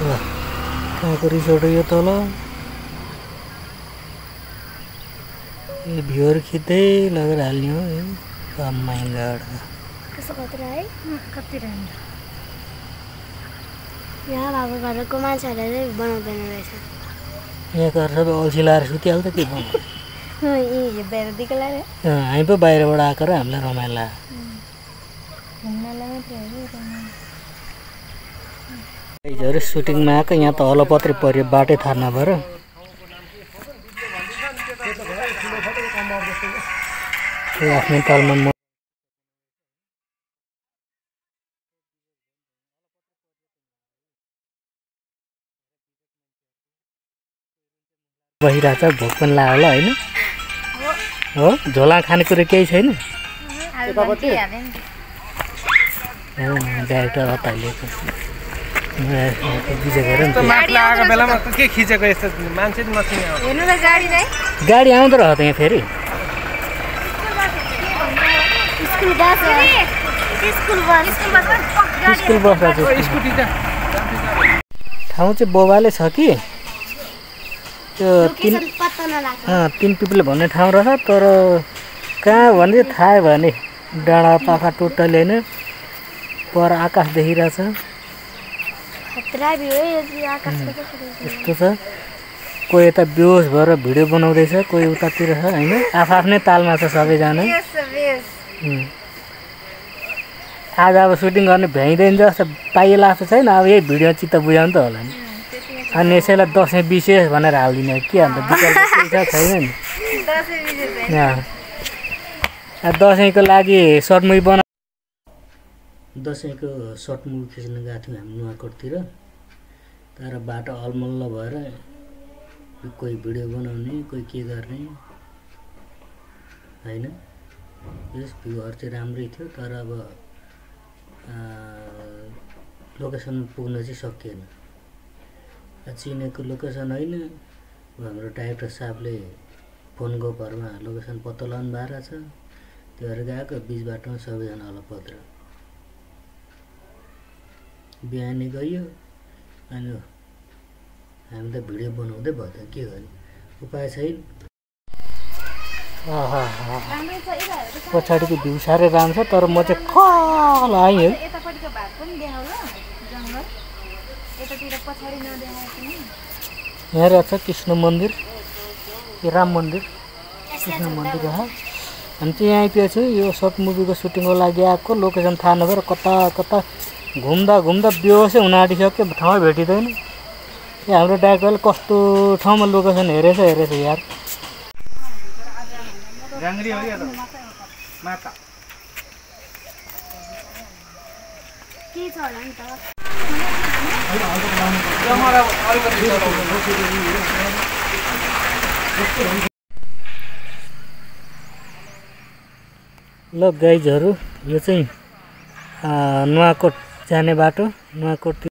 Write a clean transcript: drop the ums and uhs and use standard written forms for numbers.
कहाँको रिसोर्ट हो यो तल भ्यूहरु खिच्दै लगेर हाल्ने हो यो माइ गॉड कस्तो खतरा है कति राम्रो यहाँ भएको घरको मान्छेहरूले बनाउँदैन रहेछ यहाँ घर सबै अल्छी लाएर सुतिहाल्छ के बनाउँछ बेरदेखि लाएर हामी पो बाहिरबाट आएको र हामीलाई रमाइलो लाग्यो घुम्नलाई मात्रै हो गाइजहरु सुटिङमा आएको यहाँ त हलोपत्री पर्यो बाटै थाहा नभएर आफ्नै तालमा बसिरहेछ भोक पनि लाग्यो होला होइन हो झोला खानेकुरो केही छैन डाइरेक्टर हतालिएको गाडी आउँदो रह त यहाँ फेरि स्कुल बस ठाउँ चाहिँ बोबाले छ कि त्यो तीन पिपले भन्ने ठाउँ रहेछ तर कहाँ भने थाहा भने डाँडा पाखा टोटली होइन पर आकाश देखिरहेछ यस्तो छ कोही यता बेहोस भएर भिडियो बनाउँदैछ कोही उतातिर छ होइन आफ्नै तालमा छ सबैजना आज अब सुटिङ गर्ने भ्याइँदैन जस्तो पाइएला जस्तो छैन अब यही भिडियो चित्त बुझाउनु त होला नि अनि यसैलाई दसैँ विशेष भनेर हालिदिने के अन्त विकल्प छैन नि दसैँको लागि सर्ट मुभी बना दसैँको सर्ट मुभी खिच्न गएको थियौँ हामी नुवाकोटतिर तर बाटो अलमल्ल भएर कोही भिडियो बनाउने कोही के गर्ने होइन यस भ्यूहरू चाहिँ राम्रै थियो तर अब लोकेसन पुग्न चाहिँ सकिएन चिनेको लोकेसन होइन हाम्रो डाइरेक्टर साहबले फोनको भरमा लोकेसन पत्ता लगाउनु भएको छ त्यो भएर गएको बिच बाटोमा सबैजना अलपत्र बिहानै गयो अनि हामी त भिडियो बनाउँदै भयो त के गर्ने उपाय छैन पछाडिको भ्यू साह्रै राम्रो छ तर म चाहिँ खल आएँ है यहाँ रहेछ कृष्ण मन्दिर राम मन्दिर कृष्ण मन्दिर रह हामी चाहिँ यहाँ आइपुगेको छौँ यो सर्ट मुभीको सुटिङको लागि आएको लोकेसन थाहा नभएर कता कता घुम्दा घुम्दा बेहोसै हुन आँटिसक्यो ठाउँ भेटिँदैन यहाँ हाम्रो डाइरेक्टरले कस्तो ठाउँमा लोकेसन हेरेछ यार ल गाइजहरु यो चाहिँ नुवाकोट जाने बाटो नुवाकोट